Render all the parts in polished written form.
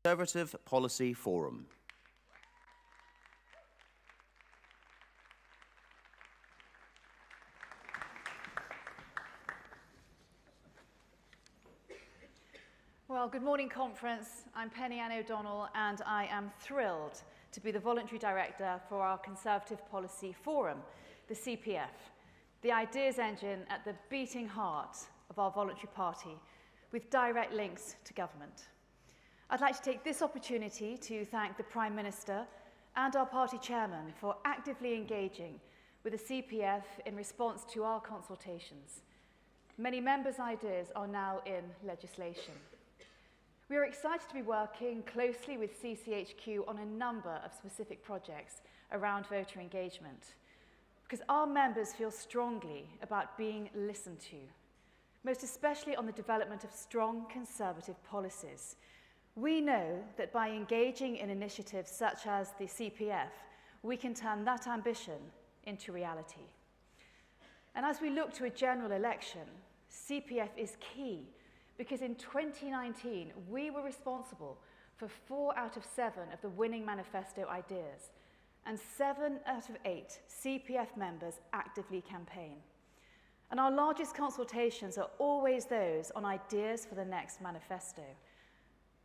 Conservative Policy Forum. Well, good morning, conference. I'm Penny Ann O'Donnell, and I am thrilled to be the voluntary director for our Conservative Policy Forum, the CPF, the ideas engine at the beating heart of our voluntary party, with direct links to government. I'd like to take this opportunity to thank the Prime Minister and our party chairman for actively engaging with the CPF in response to our consultations. Many members' ideas are now in legislation. We are excited to be working closely with CCHQ on a number of specific projects around voter engagement, because our members feel strongly about being listened to, most especially on the development of strong Conservative policies. We know that by engaging in initiatives such as the CPF, we can turn that ambition into reality. And as we look to a general election, CPF is key, because in 2019, we were responsible for 4 out of 7 of the winning manifesto ideas, and 7 out of 8 CPF members actively campaign. And our largest consultations are always those on ideas for the next manifesto.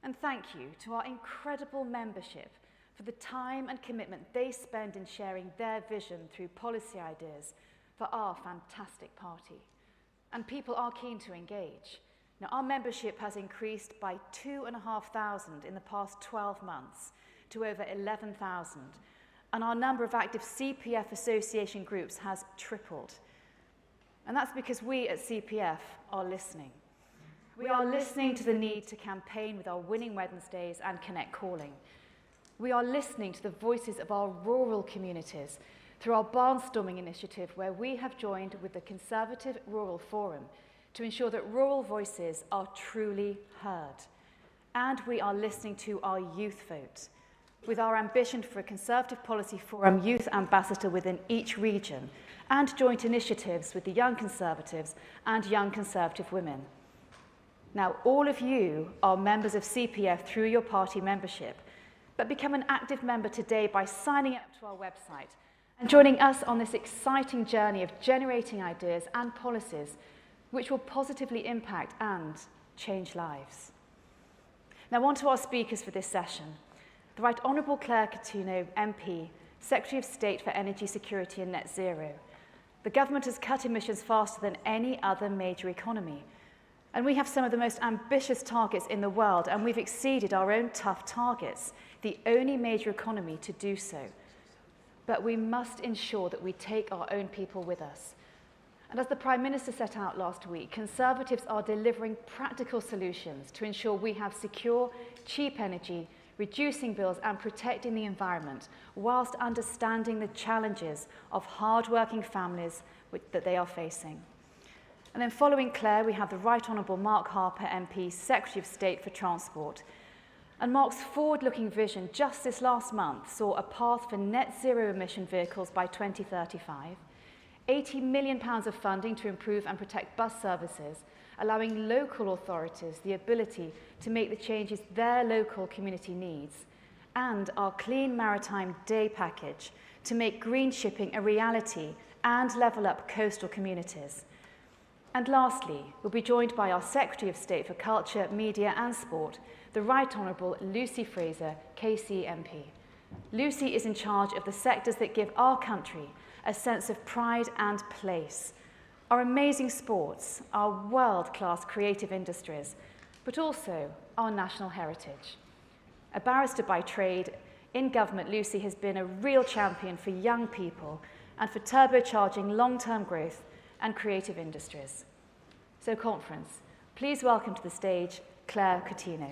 And thank you to our incredible membership for the time and commitment they spend in sharing their vision through policy ideas for our fantastic party. And people are keen to engage. Now, our membership has increased by 2,500 in the past 12 months to over 11,000, and our number of active CPF association groups has tripled. And that's because we at CPF are listening. We are listening to the need to campaign with our Winning Wednesdays and Connect Calling. We are listening to the voices of our rural communities through our Barnstorming initiative, where we have joined with the Conservative Rural Forum to ensure that rural voices are truly heard. And we are listening to our youth vote, with our ambition for a Conservative Policy Forum youth ambassador within each region, and joint initiatives with the Young Conservatives and Young Conservative Women. Now, all of you are members of CPF through your party membership, but become an active member today by signing up to our website and joining us on this exciting journey of generating ideas and policies which will positively impact and change lives. Now, on to our speakers for this session. The Right Honourable Claire Coutinho, MP, Secretary of State for Energy Security and Net Zero. The government has cut emissions faster than any other major economy. And we have some of the most ambitious targets in the world, and we've exceeded our own tough targets, the only major economy to do so. But we must ensure that we take our own people with us. And as the Prime Minister set out last week, Conservatives are delivering practical solutions to ensure we have secure, cheap energy, reducing bills and protecting the environment, whilst understanding the challenges of hard-working families that they are facing. And then following Claire, we have the Right Honourable Mark Harper, MP, Secretary of State for Transport. And Mark's forward-looking vision just this last month saw a path for net zero emission vehicles by 2035, £80 million of funding to improve and protect bus services, allowing local authorities the ability to make the changes their local community needs, and our Clean Maritime Day package to make green shipping a reality and level up coastal communities. And lastly, we'll be joined by our Secretary of State for Culture, Media and Sport, the Right Honourable Lucy Frazer, KC MP. Lucy is in charge of the sectors that give our country a sense of pride and place. Our amazing sports, our world-class creative industries, but also our national heritage. A barrister by trade, in government, Lucy has been a real champion for young people and for turbocharging long-term growth and creative industries. So, conference, please welcome to the stage Claire Coutinho.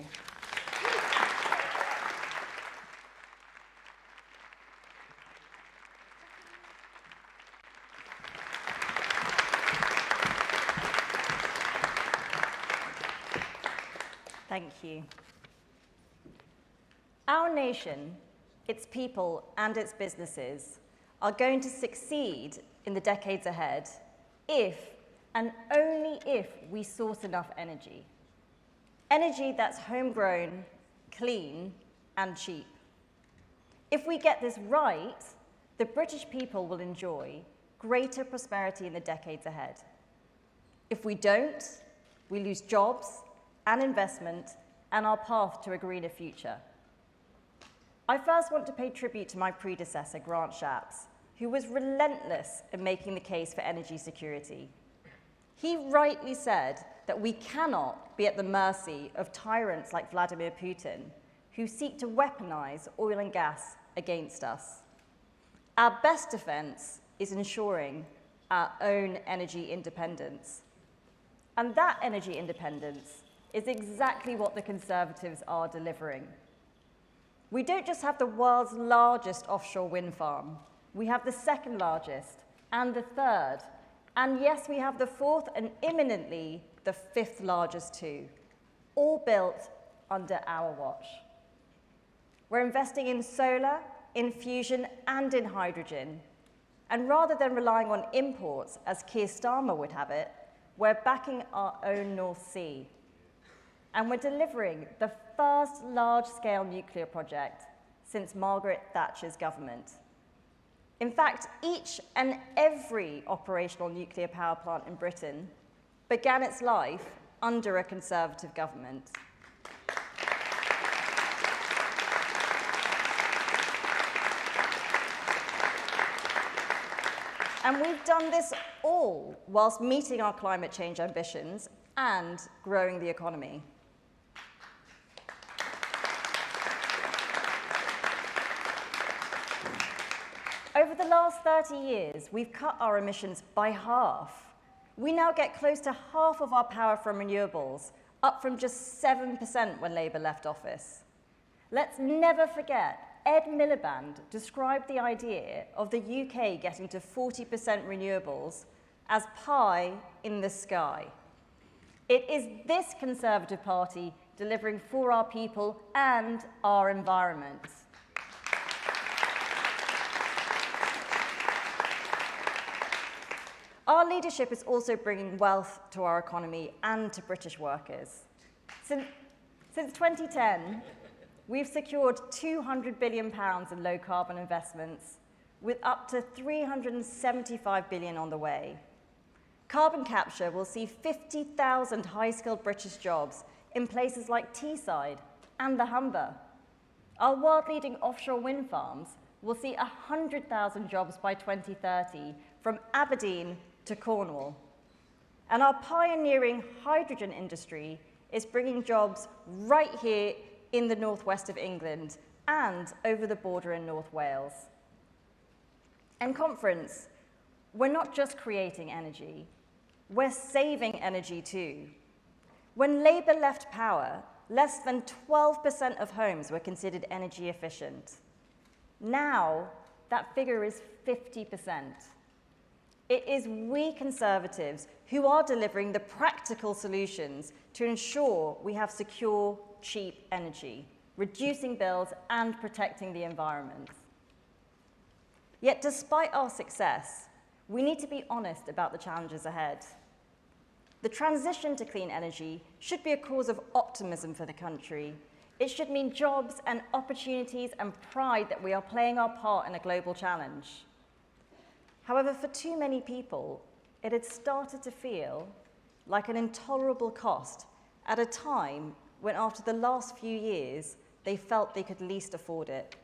Thank you. Our nation, its people and its businesses are going to succeed in the decades ahead if and only if we source enough energy. Energy that's homegrown, clean, and cheap. If we get this right, the British people will enjoy greater prosperity in the decades ahead. If we don't, we lose jobs and investment and our path to a greener future. I first want to pay tribute to my predecessor, Grant Shapps, who was relentless in making the case for energy security. He rightly said that we cannot be at the mercy of tyrants like Vladimir Putin, who seek to weaponize oil and gas against us. Our best defense is ensuring our own energy independence. And that energy independence is exactly what the Conservatives are delivering. We don't just have the world's largest offshore wind farm, we have the second largest and the third. And yes, we have the fourth and imminently the fifth largest too, all built under our watch. We're investing in solar, in fusion, and in hydrogen. And rather than relying on imports, as Keir Starmer would have it, we're backing our own North Sea. And we're delivering the first large-scale nuclear project since Margaret Thatcher's government. In fact, each and every operational nuclear power plant in Britain began its life under a Conservative government. And we've done this all whilst meeting our climate change ambitions and growing the economy. Over the last 30 years, we've cut our emissions by half. We now get close to half of our power from renewables, up from just 7% when Labour left office. Let's never forget, Ed Miliband described the idea of the UK getting to 40% renewables as pie in the sky. It is this Conservative Party delivering for our people and our environment. Our leadership is also bringing wealth to our economy and to British workers. Since 2010, we've secured £200 billion in low-carbon investments, with up to £375 billion on the way. Carbon capture will see 50,000 high-skilled British jobs in places like Teesside and the Humber. Our world-leading offshore wind farms will see 100,000 jobs by 2030, from Aberdeen to Cornwall. And our pioneering hydrogen industry is bringing jobs right here in the northwest of England and over the border in North Wales. And conference, we're not just creating energy, we're saving energy too. When Labour left power, less than 12% of homes were considered energy efficient. Now, that figure is 50%. It is we Conservatives who are delivering the practical solutions to ensure we have secure, cheap energy, reducing bills and protecting the environment. Yet despite our success, we need to be honest about the challenges ahead. The transition to clean energy should be a cause of optimism for the country. It should mean jobs and opportunities and pride that we are playing our part in a global challenge. However, for too many people, it had started to feel like an intolerable cost at a time when, after the last few years, they felt they could least afford it.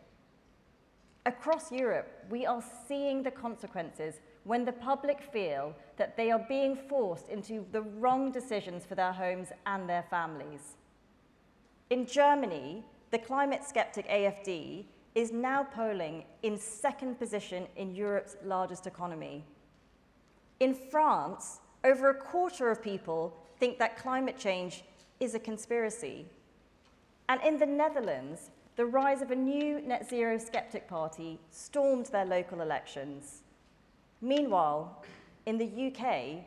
Across Europe, we are seeing the consequences when the public feel that they are being forced into the wrong decisions for their homes and their families. In Germany, the climate skeptic AfD is now polling in second position in Europe's largest economy. In France, over a quarter of people think that climate change is a conspiracy. And in the Netherlands, the rise of a new net zero skeptic party stormed their local elections. Meanwhile, in the UK,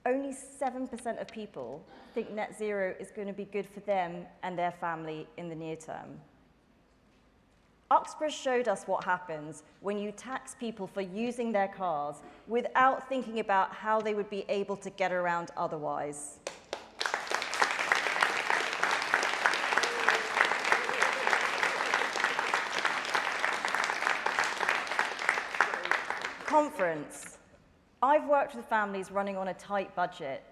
only 7% of people think net zero is going to be good for them and their family in the near term. Uxbridge showed us what happens when you tax people for using their cars without thinking about how they would be able to get around otherwise. Conference, I've worked with families running on a tight budget.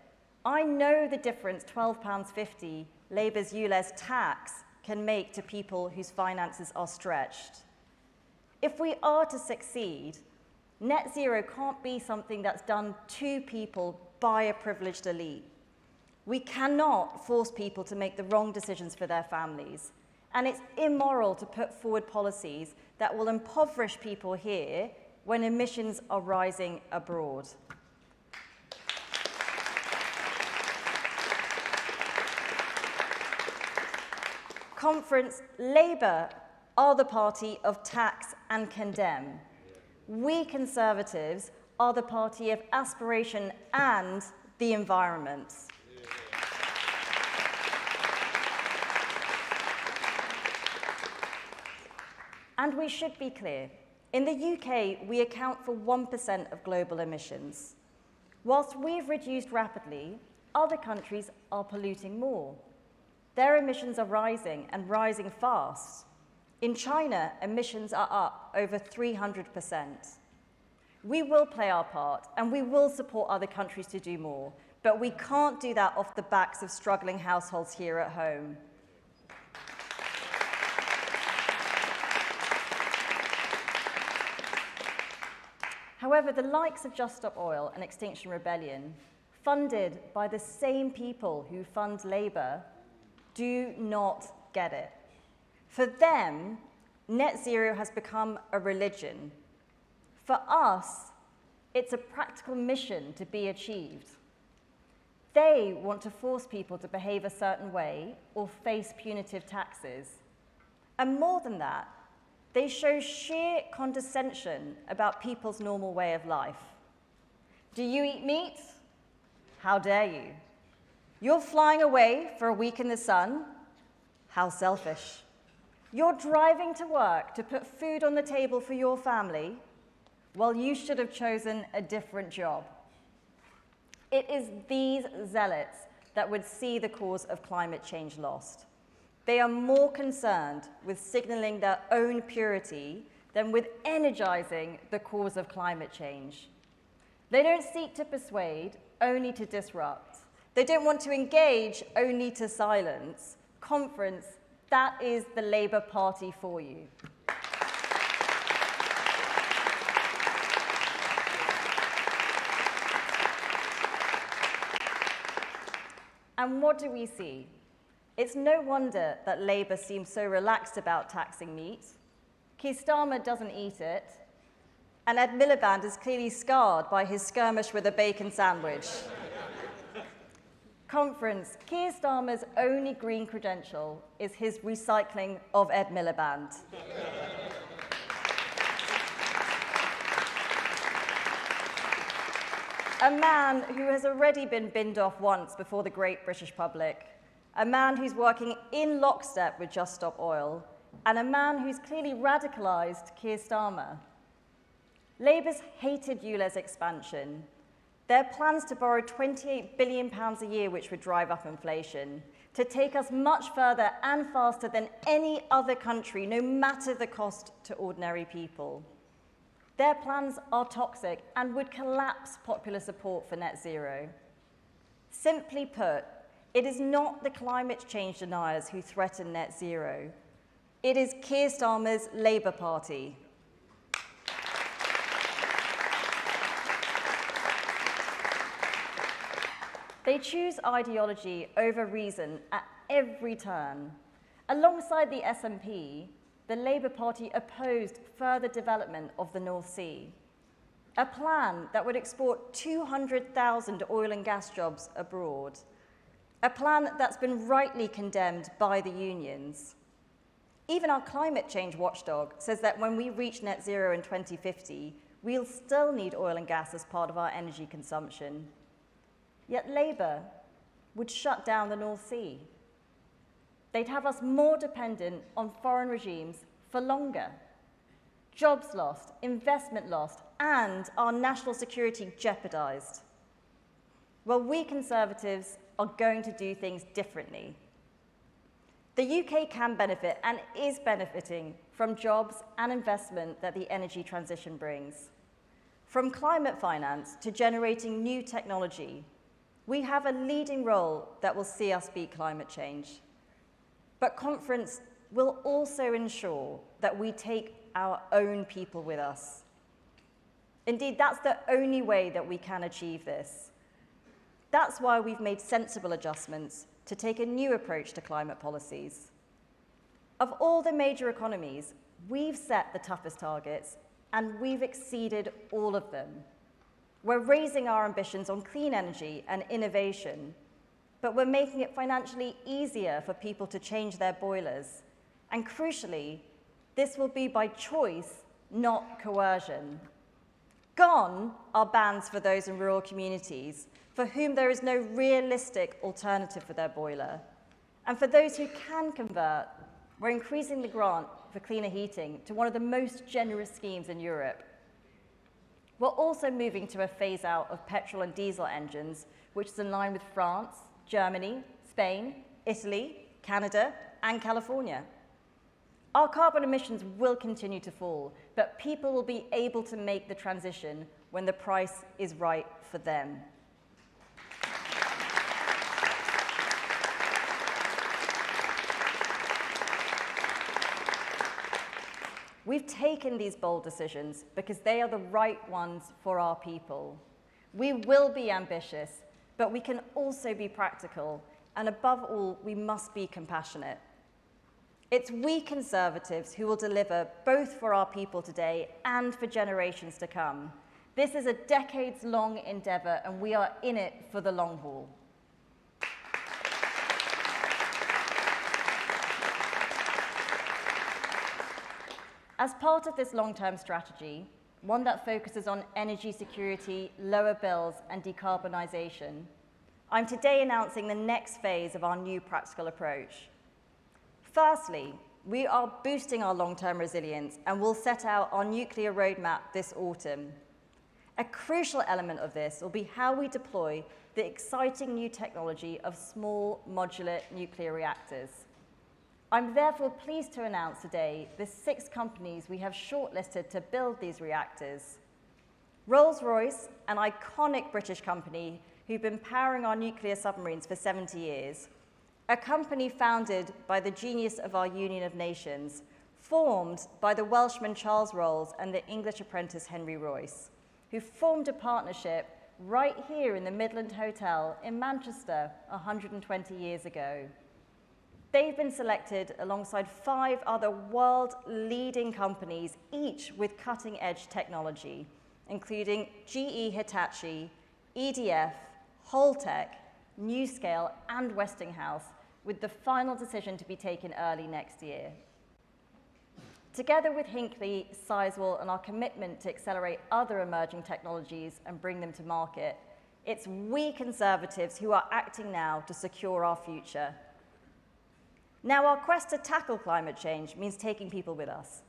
I know the difference £12.50 Labour's ULEZ tax can make to people whose finances are stretched. If we are to succeed, net zero can't be something that's done to people by a privileged elite. We cannot force people to make the wrong decisions for their families. And it's immoral to put forward policies that will impoverish people here when emissions are rising abroad. Conference, Labour are the party of tax and condemn. We Conservatives are the party of aspiration and the environment. And we should be clear. In the UK, we account for 1% of global emissions. Whilst we've reduced rapidly, other countries are polluting more. Their emissions are rising and rising fast. In China, emissions are up over 300%. We will play our part and we will support other countries to do more, but we can't do that off the backs of struggling households here at home. However, the likes of Just Stop Oil and Extinction Rebellion, funded by the same people who fund Labour, do not get it. For them, net zero has become a religion. For us, it's a practical mission to be achieved. They want to force people to behave a certain way or face punitive taxes. And more than that, they show sheer condescension about people's normal way of life. Do you eat meat? How dare you? You're flying away for a week in the sun? How selfish. You're driving to work to put food on the table for your family? Well, you should have chosen a different job. It is these zealots that would see the cause of climate change lost. They are more concerned with signalling their own purity than with energizing the cause of climate change. They don't seek to persuade, only to disrupt. They don't want to engage, only to silence. Conference, that is the Labour Party for you. And what do we see? It's no wonder that Labour seems so relaxed about taxing meat. Keir Starmer doesn't eat it, and Ed Miliband is clearly scarred by his skirmish with a bacon sandwich. Conference, Keir Starmer's only green credential is his recycling of Ed Miliband. A man who has already been binned off once before the great British public, a man who's working in lockstep with Just Stop Oil, and a man who's clearly radicalised Keir Starmer. Labour's hated ULEZ expansion. Their plans to borrow £28 billion a year, which would drive up inflation, to take us much further and faster than any other country, no matter the cost to ordinary people. Their plans are toxic and would collapse popular support for net zero. Simply put, it is not the climate change deniers who threaten net zero. It is Keir Starmer's Labour Party. They choose ideology over reason at every turn. Alongside the SNP, the Labour Party opposed further development of the North Sea, a plan that would export 200,000 oil and gas jobs abroad, a plan that's been rightly condemned by the unions. Even our climate change watchdog says that when we reach net zero in 2050, we'll still need oil and gas as part of our energy consumption. Yet Labour would shut down the North Sea. They'd have us more dependent on foreign regimes for longer. Jobs lost, investment lost, and our national security jeopardised. Well, we Conservatives are going to do things differently. The UK can benefit and is benefiting from jobs and investment that the energy transition brings. From climate finance to generating new technology, we have a leading role that will see us beat climate change. But conference will also ensure that we take our own people with us. Indeed, that's the only way that we can achieve this. That's why we've made sensible adjustments to take a new approach to climate policies. Of all the major economies, we've set the toughest targets, and we've exceeded all of them. We're raising our ambitions on clean energy and innovation, but we're making it financially easier for people to change their boilers. And crucially, this will be by choice, not coercion. Gone are bans for those in rural communities for whom there is no realistic alternative for their boiler. And for those who can convert, we're increasing the grant for cleaner heating to one of the most generous schemes in Europe. We're also moving to a phase out of petrol and diesel engines, which is in line with France, Germany, Spain, Italy, Canada, and California. Our carbon emissions will continue to fall, but people will be able to make the transition when the price is right for them. We've taken these bold decisions because they are the right ones for our people. We will be ambitious, but we can also be practical, and above all, we must be compassionate. It's we Conservatives who will deliver both for our people today and for generations to come. This is a decades-long endeavour, and we are in it for the long haul. As part of this long-term strategy, one that focuses on energy security, lower bills, and decarbonisation, I'm today announcing the next phase of our new practical approach. Firstly, we are boosting our long-term resilience and will set out our nuclear roadmap this autumn. A crucial element of this will be how we deploy the exciting new technology of small modular nuclear reactors. I'm therefore pleased to announce today the 6 companies we have shortlisted to build these reactors. Rolls-Royce, an iconic British company who've been powering our nuclear submarines for 70 years, a company founded by the genius of our Union of Nations, formed by the Welshman Charles Rolls and the English apprentice Henry Royce, who formed a partnership right here in the Midland Hotel in Manchester 120 years ago. They've been selected alongside 5 other world-leading companies, each with cutting-edge technology, including GE Hitachi, EDF, Holtec, NewScale, and Westinghouse, with the final decision to be taken early next year. Together with Hinkley, Sizewell, and our commitment to accelerate other emerging technologies and bring them to market, it's we Conservatives who are acting now to secure our future. Now, our quest to tackle climate change means taking people with us.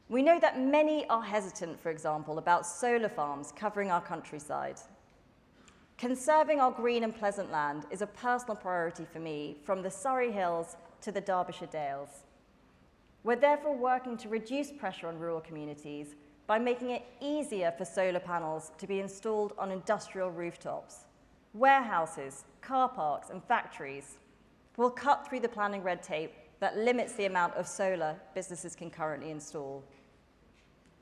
We know that many are hesitant, for example, about solar farms covering our countryside. Conserving our green and pleasant land is a personal priority for me, from the Surrey Hills to the Derbyshire Dales. We're therefore working to reduce pressure on rural communities by making it easier for solar panels to be installed on industrial rooftops, warehouses, car parks, and factories. We'll cut through the planning red tape that limits the amount of solar businesses can currently install.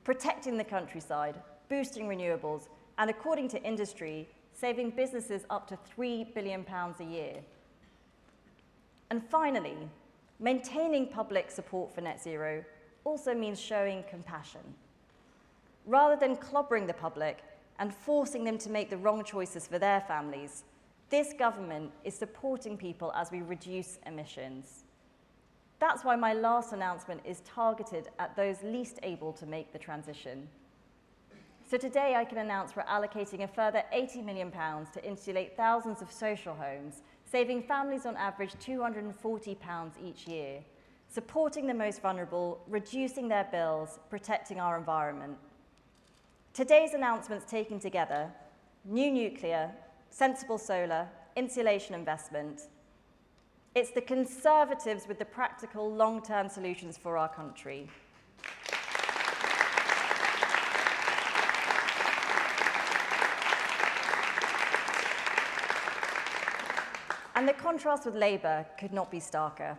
Protecting the countryside, boosting renewables, and according to industry, saving businesses up to £3 billion a year. And finally, maintaining public support for net zero also means showing compassion. Rather than clobbering the public and forcing them to make the wrong choices for their families, this government is supporting people as we reduce emissions. That's why my last announcement is targeted at those least able to make the transition. So today I can announce we're allocating a further £80 million to insulate thousands of social homes, saving families on average £240 each year, supporting the most vulnerable, reducing their bills, protecting our environment. Today's announcements taken together, new nuclear, sensible solar, insulation investment. It's the Conservatives with the practical long-term solutions for our country. And the contrast with Labour could not be starker.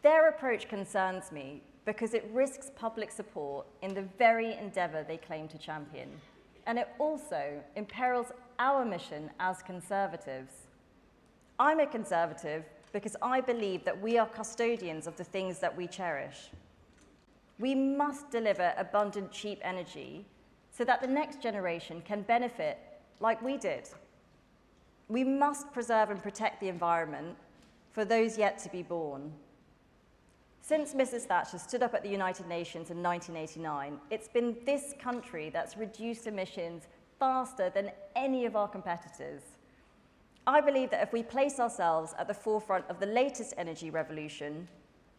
Their approach concerns me because it risks public support in the very endeavour they claim to champion. And it also imperils our mission as Conservatives. I'm a Conservative because I believe that we are custodians of the things that we cherish. We must deliver abundant, cheap energy so that the next generation can benefit like we did. We must preserve and protect the environment for those yet to be born. Since Mrs. Thatcher stood up at the United Nations in 1989, it's been this country that's reduced emissions faster than any of our competitors. I believe that if we place ourselves at the forefront of the latest energy revolution,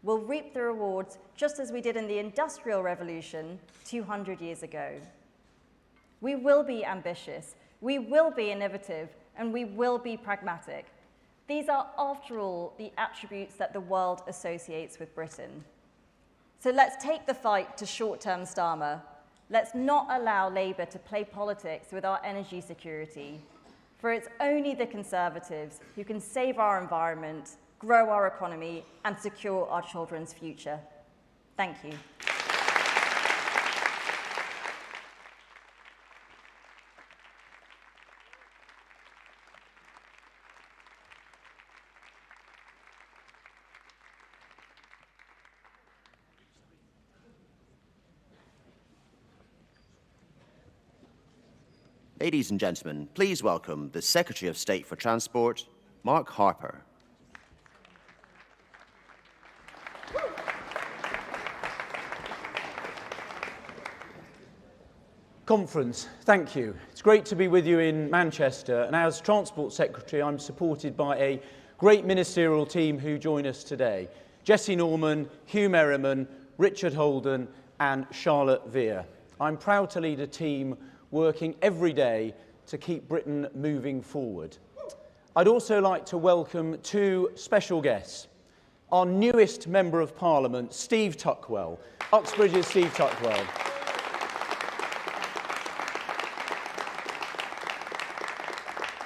we'll reap the rewards just as we did in the Industrial Revolution 200 years ago. We will be ambitious, we will be innovative, and we will be pragmatic. These are, after all, the attributes that the world associates with Britain. So let's take the fight to short-term Starmer. Let's not allow Labour to play politics with our energy security, for it's only the Conservatives who can save our environment, grow our economy, and secure our children's future. Thank you. Ladies and gentlemen, please welcome the Secretary of State for Transport, Mark Harper. Conference, thank you. It's great to be with you in Manchester, and as Transport Secretary, I'm supported by a great ministerial team who join us today. Jessie Norman, Hugh Merriman, Richard Holden, and Charlotte Veer. I'm proud to lead a team working every day to keep Britain moving forward. I'd also like to welcome two special guests. Our newest Member of Parliament, Steve Tuckwell, Uxbridge's Steve Tuckwell.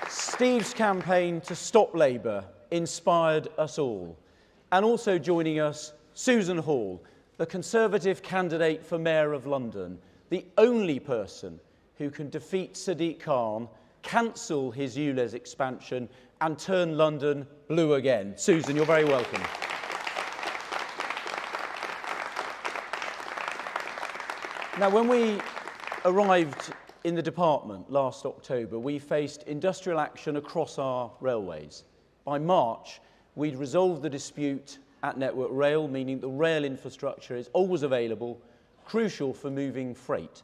Steve's campaign to stop Labour inspired us all. And also joining us, Susan Hall, the Conservative candidate for Mayor of London, the only person who can defeat Sadiq Khan, cancel his ULEZ expansion and turn London blue again. Susan, you're very welcome. Now, when we arrived in the department last October, we faced industrial action across our railways. By March, we'd resolved the dispute at Network Rail, meaning the rail infrastructure is always available, crucial for moving freight.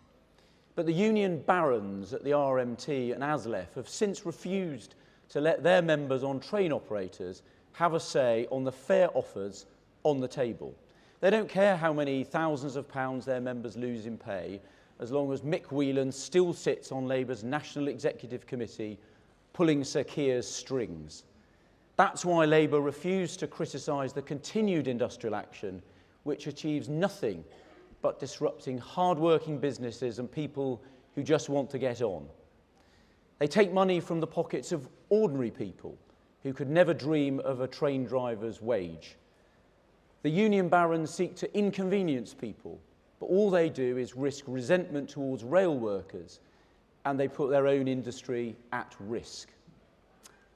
But the union barons at the RMT and ASLEF have since refused to let their members on train operators have a say on the fare offers on the table. They don't care how many thousands of pounds their members lose in pay, as long as Mick Whelan still sits on Labour's National Executive Committee, pulling Sir Keir's strings. That's why Labour refused to criticise the continued industrial action, which achieves nothing but disrupting hard-working businesses and people who just want to get on. They take money from the pockets of ordinary people who could never dream of a train driver's wage. The union barons seek to inconvenience people, but all they do is risk resentment towards rail workers, and they put their own industry at risk.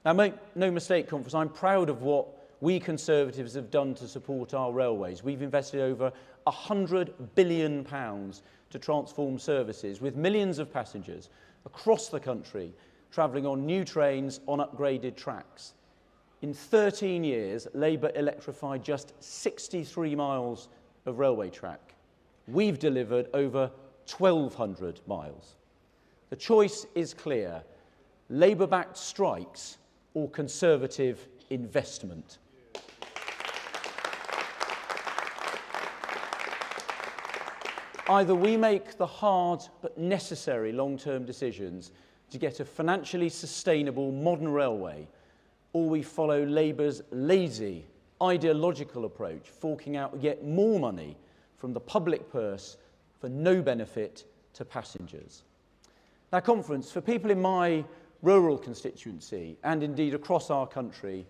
Now, make no mistake, Conference, I'm proud of what we Conservatives have done to support our railways. We've invested over £100 billion to transform services, with millions of passengers across the country travelling on new trains on upgraded tracks. In 13 years, Labour electrified just 63 miles of railway track. We've delivered over 1,200 miles. The choice is clear: Labour-backed strikes or Conservative investment. Either we make the hard but necessary long-term decisions to get a financially sustainable modern railway, or we follow Labour's lazy, ideological approach, forking out yet more money from the public purse for no benefit to passengers. Now, Conference, for people in my rural constituency and indeed across our country,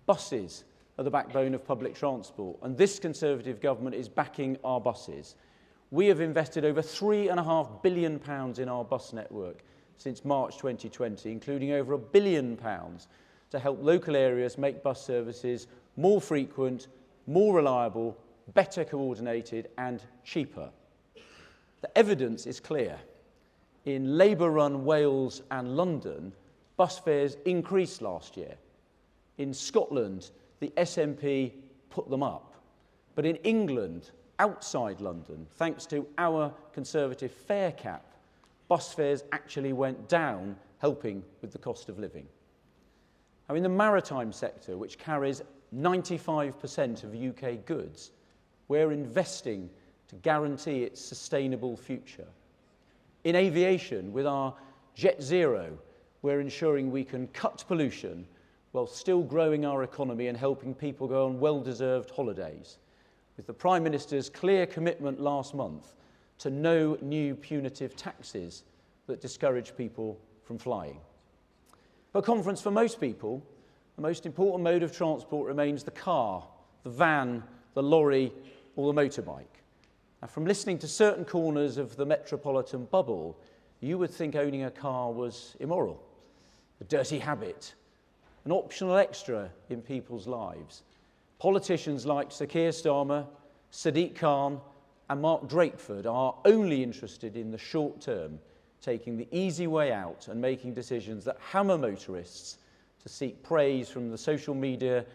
buses are the backbone of public transport, and this Conservative government is backing our buses. We have invested over £3.5 billion in our bus network since March 2020, including over £1 billion to help local areas make bus services more frequent, more reliable, better coordinated and cheaper. The evidence is clear. In Labour-run Wales and London, bus fares increased last year. In Scotland, the SNP put them up. But in England, outside London, thanks to our Conservative fare cap, bus fares actually went down, helping with the cost of living. Now, in the maritime sector, which carries 95% of UK goods, we're investing to guarantee its sustainable future. In aviation, with our Jet Zero, we're ensuring we can cut pollution while still growing our economy and helping people go on well-deserved holidays, with the Prime Minister's clear commitment last month to no new punitive taxes that discourage people from flying. But conference, for most people, the most important mode of transport remains the car, the van, the lorry, or the motorbike. Now, from listening to certain corners of the metropolitan bubble, you would think owning a car was immoral, a dirty habit, an optional extra in people's lives. Politicians like Sir Keir Starmer, Sadiq Khan and Mark Drakeford are only interested in the short term, taking the easy way out and making decisions that hammer motorists to seek praise from the social media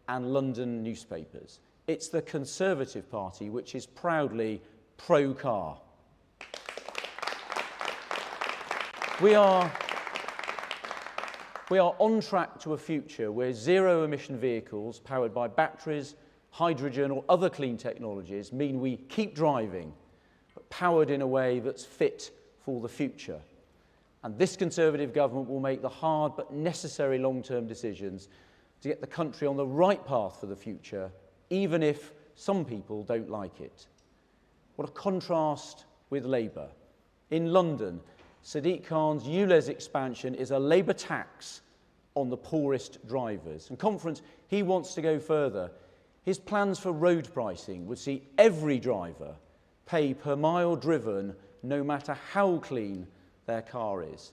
and London newspapers. It's the Conservative Party which is proudly pro-car. We are on track to a future where zero-emission vehicles powered by batteries, hydrogen or other clean technologies mean we keep driving, but powered in a way that's fit for the future. And this Conservative government will make the hard but necessary long-term decisions to get the country on the right path for the future, even if some people don't like it. What a contrast with Labour. In London, Sadiq Khan's ULEZ expansion is a Labour tax on the poorest drivers. And conference, he wants to go further. His plans for road pricing would see every driver pay per mile driven, no matter how clean their car is.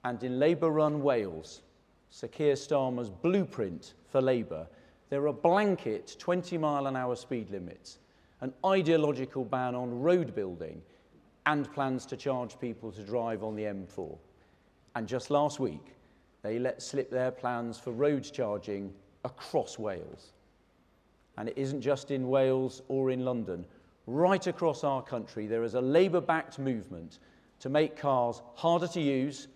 And in Labour-run Wales, Sir Keir Starmer's blueprint for Labour, there are blanket 20-mile-an-hour speed limits, an ideological ban on road building, and plans to charge people to drive on the M4. And just last week, they let slip their plans for road charging across Wales. And it isn't just in Wales or in London. Right across our country, there is a Labour-backed movement to make cars harder to use,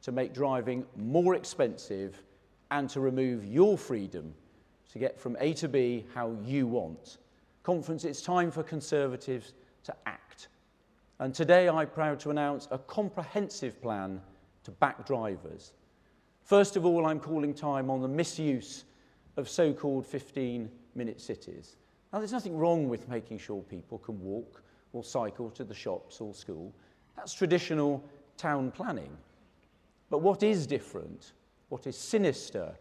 to make driving more expensive, and to remove your freedom to get from A to B how you want. Conference, it's time for Conservatives to act. And today I'm proud to announce a comprehensive plan to back drivers. First of all, I'm calling time on the misuse of so-called 15-minute cities. Now, there's nothing wrong with making sure people can walk or cycle to the shops or school. That's traditional town planning. But what is different, what is sinister,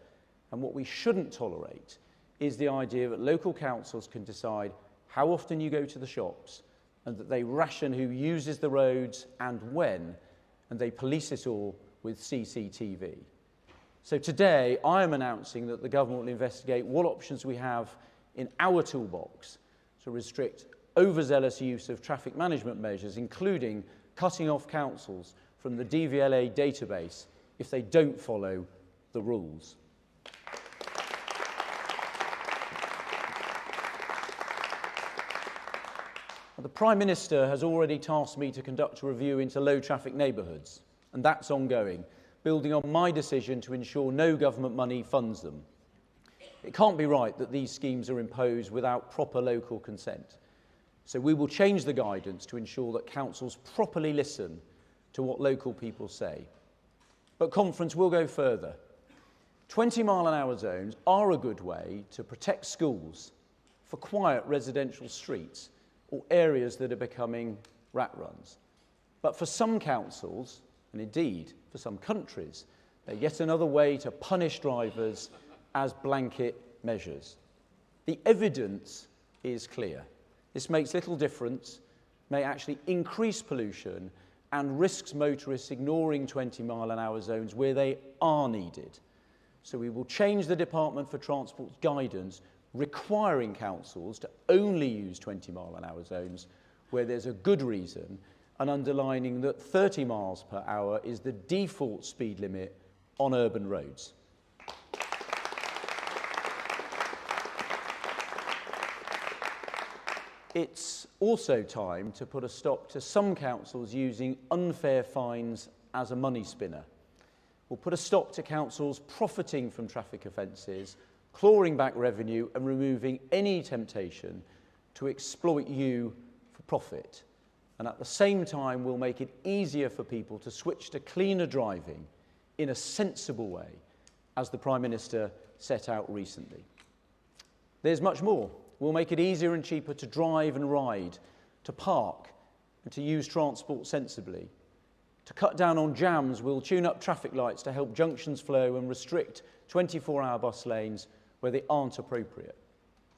and what we shouldn't tolerate is the idea that local councils can decide how often you go to the shops and that they ration who uses the roads and when, and they police it all with CCTV. So today, I am announcing that the government will investigate what options we have in our toolbox to restrict overzealous use of traffic management measures, including cutting off councils from the DVLA database if they don't follow the rules. The Prime Minister has already tasked me to conduct a review into low traffic neighbourhoods, and that's ongoing, building on my decision to ensure no government money funds them. It can't be right that these schemes are imposed without proper local consent. So we will change the guidance to ensure that councils properly listen to what local people say. But conference will go further. 20-mile-an-hour zones are a good way to protect schools for quiet residential streets or areas that are becoming rat runs. But for some councils, and indeed for some countries, They're yet another way to punish drivers as blanket measures. The evidence is clear. This makes little difference, may actually increase pollution, and risks motorists ignoring 20-mile-an-hour zones where they are needed. So we will change the Department for Transport's guidance requiring councils to only use 20-mile-an-hour zones where there's a good reason, and underlining that 30 miles per hour is the default speed limit on urban roads. It's also time to put a stop to some councils using unfair fines as a money spinner. We'll put a stop to councils profiting from traffic offences, clawing back revenue and removing any temptation to exploit you for profit. And at the same time, we'll make it easier for people to switch to cleaner driving in a sensible way, as the Prime Minister set out recently. There's much more. We'll make it easier and cheaper to drive and ride, to park and to use transport sensibly. To cut down on jams, we'll tune up traffic lights to help junctions flow and restrict 24-hour bus lanes where they aren't appropriate.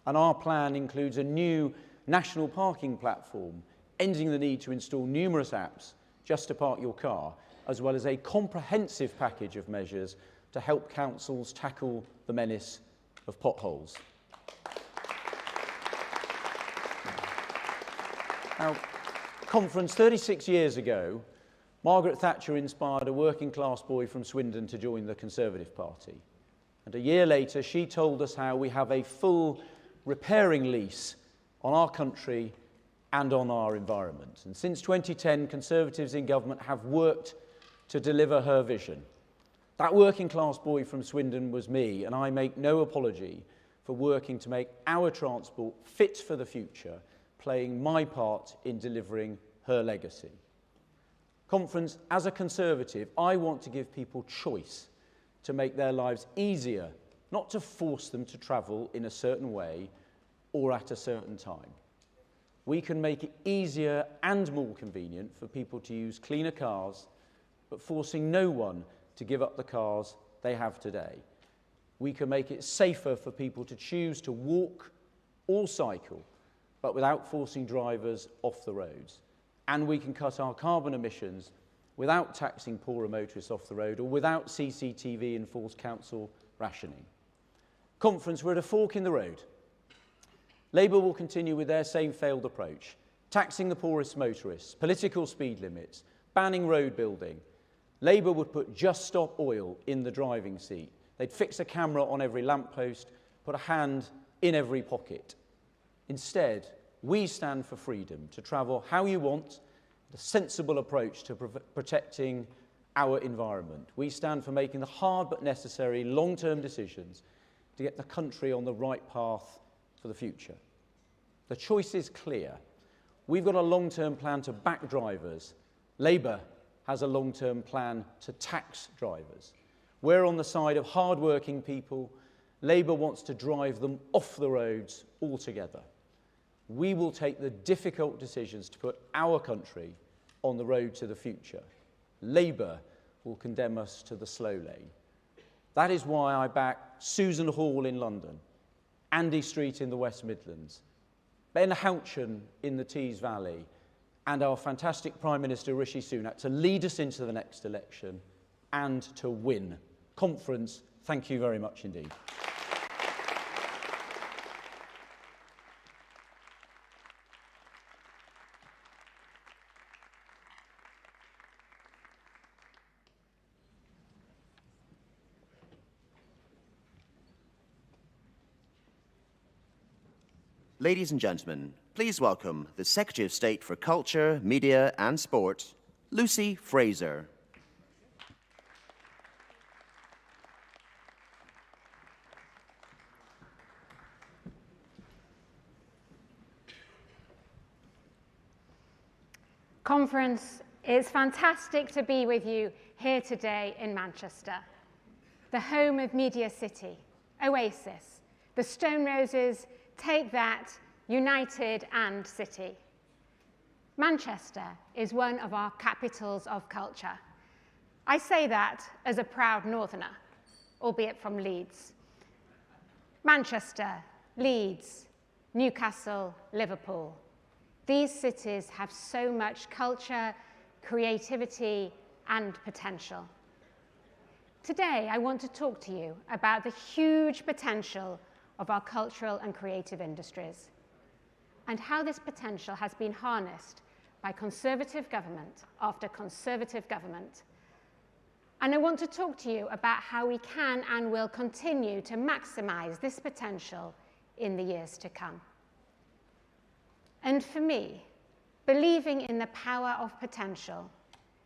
And our plan includes a new national parking platform, ending the need to install numerous apps just to park your car, as well as a comprehensive package of measures to help councils tackle the menace of potholes. Now, conference 36 years ago, Margaret Thatcher inspired a working-class boy from Swindon to join the Conservative Party. And a year later, she told us how we have a full repairing lease on our country and on our environment. And since 2010, Conservatives in government have worked to deliver her vision. That working-class boy from Swindon was me, and I make no apology for working to make our transport fit for the future, playing my part in delivering her legacy. Conference, as a Conservative, I want to give people choice to make their lives easier, not to force them to travel in a certain way or at a certain time. We can make it easier and more convenient for people to use cleaner cars, but forcing no one to give up the cars they have today. We can make it safer for people to choose to walk or cycle, but without forcing drivers off the roads. And we can cut our carbon emissions without taxing poorer motorists off the road or without CCTV-enforced council rationing. Conference, we're at a fork in the road. Labour will continue with their same failed approach, taxing the poorest motorists, political speed limits, banning road building. Labour would put Just Stop Oil in the driving seat. They'd fix a camera on every lamppost, put a hand in every pocket. Instead, we stand for freedom to travel how you want, a sensible approach to protecting our environment. We stand for making the hard but necessary long-term decisions to get the country on the right path for the future. The choice is clear. We've got a long-term plan to back drivers. Labour has a long-term plan to tax drivers. We're on the side of hard-working people. Labour wants to drive them off the roads altogether. We will take the difficult decisions to put our country on the road to the future. Labour will condemn us to the slow lane. That is why I back Susan Hall in London, Andy Street in the West Midlands, Ben Houchen in the Tees Valley, and our fantastic Prime Minister Rishi Sunak to lead us into the next election and to win. Conference, thank you very much indeed. Ladies and gentlemen, please welcome the Secretary of State for Culture, Media and Sport, Lucy Frazer. Conference, it's fantastic to be with you here today in Manchester, the home of Media City, Oasis, the Stone Roses, Take That, United and City. Manchester is one of our capitals of culture. I say that as a proud northerner, albeit from Leeds. Manchester, Leeds, Newcastle, Liverpool. These cities have so much culture, creativity, and potential. Today, I want to talk to you about the huge potential of our cultural and creative industries and how this potential has been harnessed by conservative government after conservative government. And I want to talk to you about how we can and will continue to maximize this potential in the years to come. And for me, believing in the power of potential,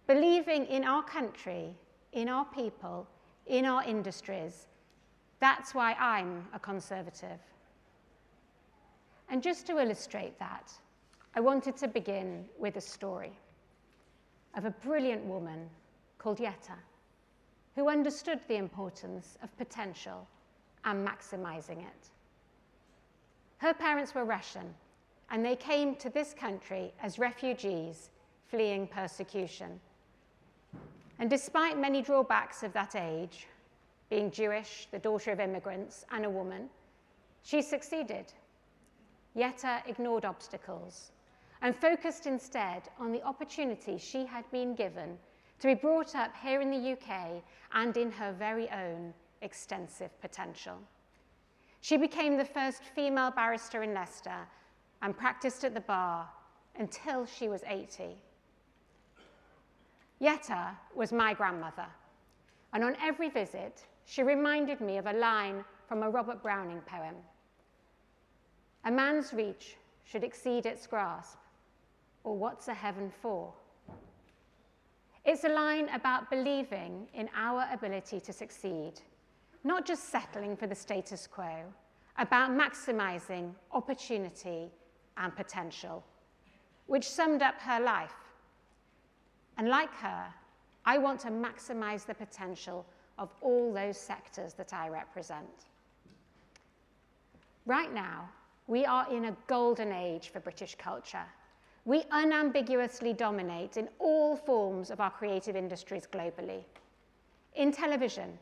believing in our country, in our people, in our industries, that's why I'm a conservative. And just to illustrate that, I wanted to begin with a story of a brilliant woman called Jetta, who understood the importance of potential and maximizing it. Her parents were Russian, and they came to this country as refugees fleeing persecution. And despite many drawbacks of that age, being Jewish, the daughter of immigrants, and a woman, she succeeded. Jetta ignored obstacles and focused instead on the opportunity she had been given to be brought up here in the UK and in her very own extensive potential. She became the first female barrister in Leicester and practiced at the bar until she was 80. Jetta was my grandmother, and on every visit, she reminded me of a line from a Robert Browning poem. A man's reach should exceed its grasp, or what's a heaven for? It's a line about believing in our ability to succeed, not just settling for the status quo, about maximizing opportunity and potential, which summed up her life. And like her, I want to maximize the potential of all those sectors that I represent. Right now, we are in a golden age for British culture. We unambiguously dominate in all forms of our creative industries globally. In television,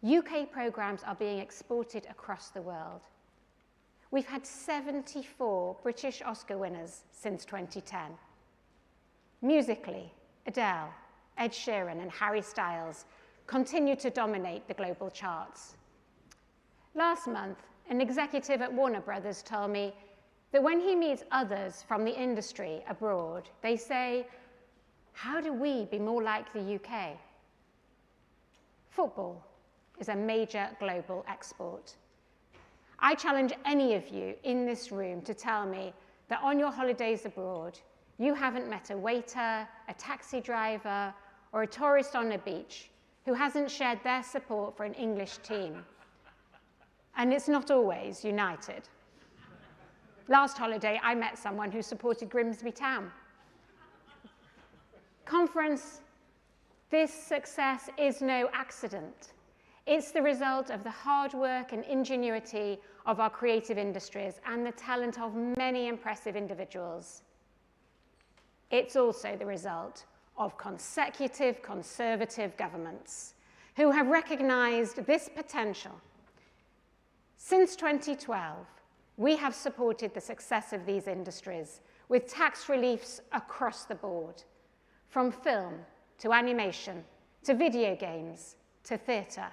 UK programmes are being exported across the world. We've had 74 British Oscar winners since 2010. Musically, Adele, Ed Sheeran, and Harry Styles continue to dominate the global charts. Last month, an executive at Warner Brothers told me that when he meets others from the industry abroad, they say, how do we be more like the UK? Football is a major global export. I challenge any of you in this room to tell me that on your holidays abroad, you haven't met a waiter, a taxi driver, or a tourist on a beach who hasn't shared their support for an English team. And it's not always United. Last holiday, I met someone who supported Grimsby Town. Conference, this success is no accident. It's the result of the hard work and ingenuity of our creative industries and the talent of many impressive individuals. It's also the result of consecutive conservative governments who have recognized this potential. Since 2012, we have supported the success of these industries with tax reliefs across the board, from film to animation to video games to theatre.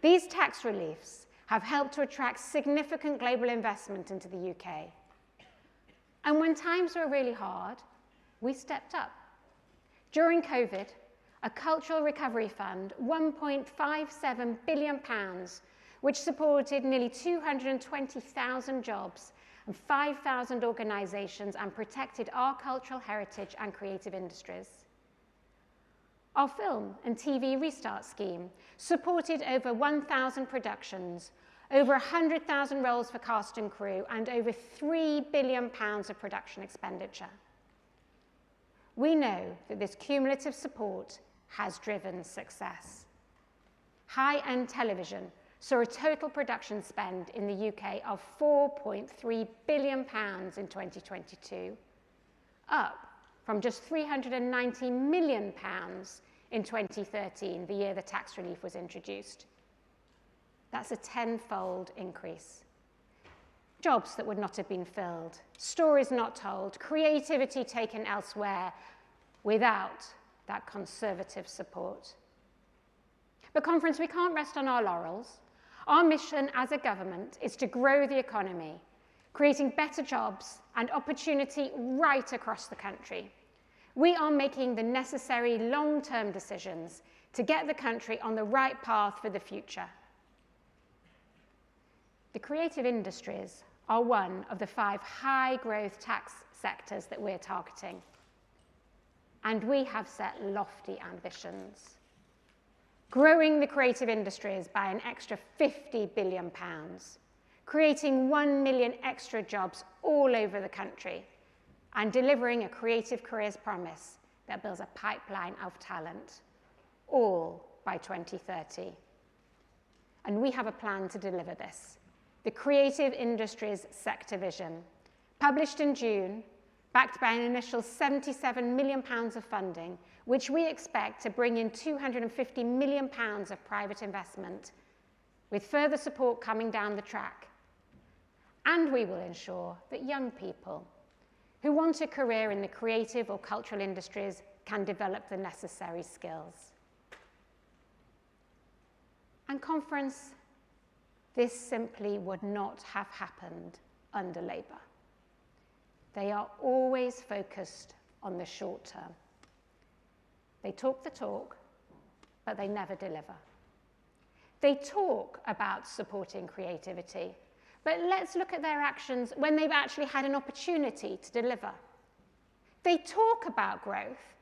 These tax reliefs have helped to attract significant global investment into the UK. And when times were really hard, we stepped up. During COVID, a cultural recovery fund, £1.57 billion, which supported nearly 220,000 jobs and 5,000 organisations and protected our cultural heritage and creative industries. Our film and TV Restart Scheme supported over 1,000 productions, over 100,000 roles for cast and crew, and over £3 billion of production expenditure. We know that this cumulative support has driven success. High-end television saw a total production spend in the UK of £4.3 billion in 2022, up from just £390 million in 2013, the year the tax relief was introduced. That's a 10-fold increase. Jobs that would not have been filled, stories not told, creativity taken elsewhere without that Conservative support. But Conference, we can't rest on our laurels. Our mission as a government is to grow the economy, creating better jobs and opportunity right across the country. We are making the necessary long-term decisions to get the country on the right path for the future. The creative industries are one of the 5 high-growth tax sectors that we're targeting. And we have set lofty ambitions. Growing the creative industries by an extra £50 billion, creating 1 million extra jobs all over the country, and delivering a creative careers promise that builds a pipeline of talent, all by 2030. And we have a plan to deliver this. The Creative Industries Sector Vision, published in June, backed by an initial £77 million of funding, which we expect to bring in £250 million of private investment, with further support coming down the track. And we will ensure that young people who want a career in the creative or cultural industries can develop the necessary skills. And Conference, this simply would not have happened under Labour. They are always focused on the short term. They talk the talk, but they never deliver. They talk about supporting creativity, but let's look at their actions when they've actually had an opportunity to deliver. They talk about growth,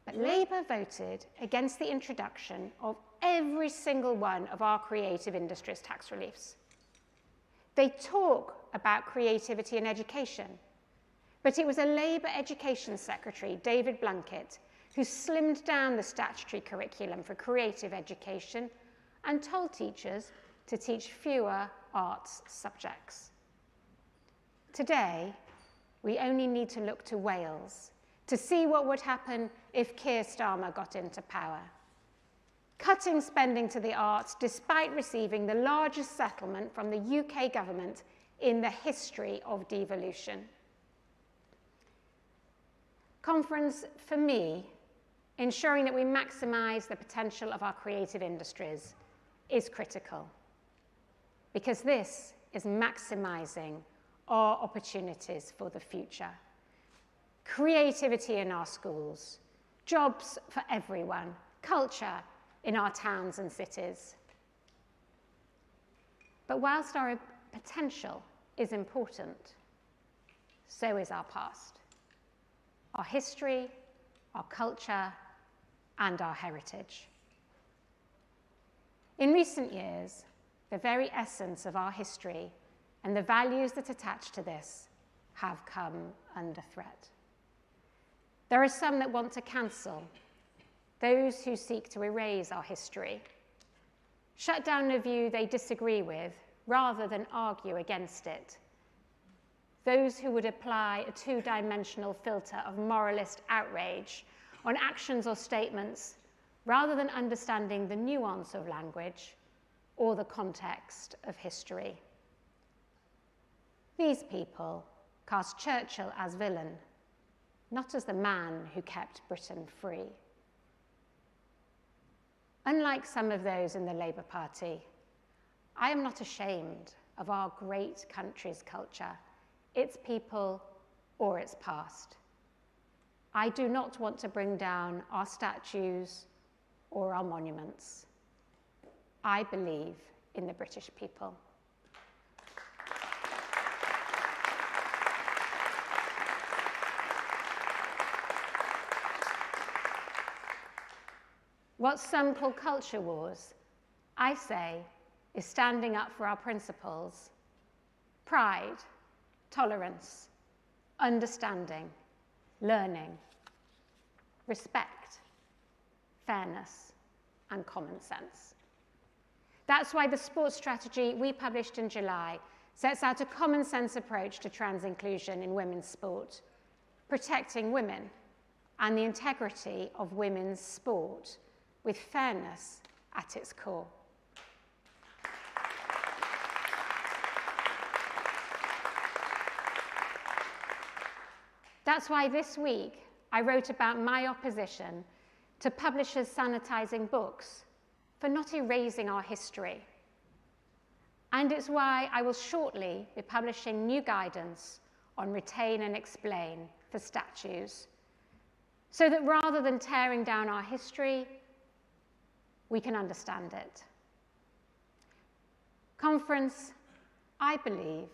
but Labour voted against the introduction of every single one of our creative industries tax reliefs. They talk about creativity in education, but it was a Labour Education Secretary, David Blunkett, who slimmed down the statutory curriculum for creative education and told teachers to teach fewer arts subjects. Today, we only need to look to Wales to see what would happen if Keir Starmer got into power. Cutting spending to the arts despite receiving the largest settlement from the UK government in the history of devolution. Conference, for me, ensuring that we maximise the potential of our creative industries is critical, because this is maximising our opportunities for the future. Creativity in our schools, jobs for everyone, culture in our towns and cities. But whilst our potential is important, so is our past, our history, our culture, and our heritage. In recent years, the very essence of our history and the values that attach to this have come under threat. There are some that want to cancel, those who seek to erase our history, shut down a view they disagree with rather than argue against it, those who would apply a two-dimensional filter of moralist outrage on actions or statements rather than understanding the nuance of language or the context of history. These people cast Churchill as villain, not as the man who kept Britain free. Unlike some of those in the Labour Party, I am not ashamed of our great country's culture, its people, or its past. I do not want to bring down our statues or our monuments. I believe in the British people. What some call culture wars, I say, is standing up for our principles: pride, tolerance, understanding, learning, respect, fairness, and common sense. That's why the sports strategy we published in July sets out a common sense approach to trans inclusion in women's sport, protecting women, and the integrity of women's sport, with fairness at its core. That's why this week I wrote about my opposition to publishers sanitizing books for not erasing our history. And it's why I will shortly be publishing new guidance on retain and explain for statues, so that rather than tearing down our history, we can understand it. Conference, I believe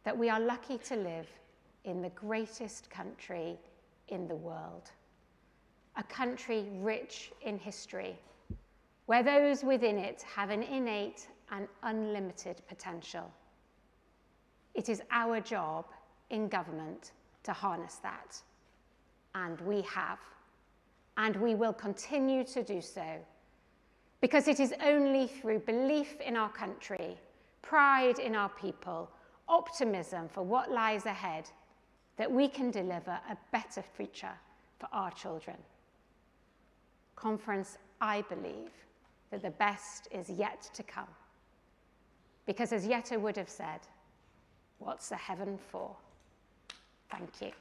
that we are lucky to live in the greatest country in the world, a country rich in history, where those within it have an innate and unlimited potential. It is our job in government to harness that, and we have, and we will continue to do so, because it is only through belief in our country, pride in our people, optimism for what lies ahead, that we can deliver a better future for our children. Conference, I believe that the best is yet to come. Because as Jetta would have said, what's the heaven for? Thank you.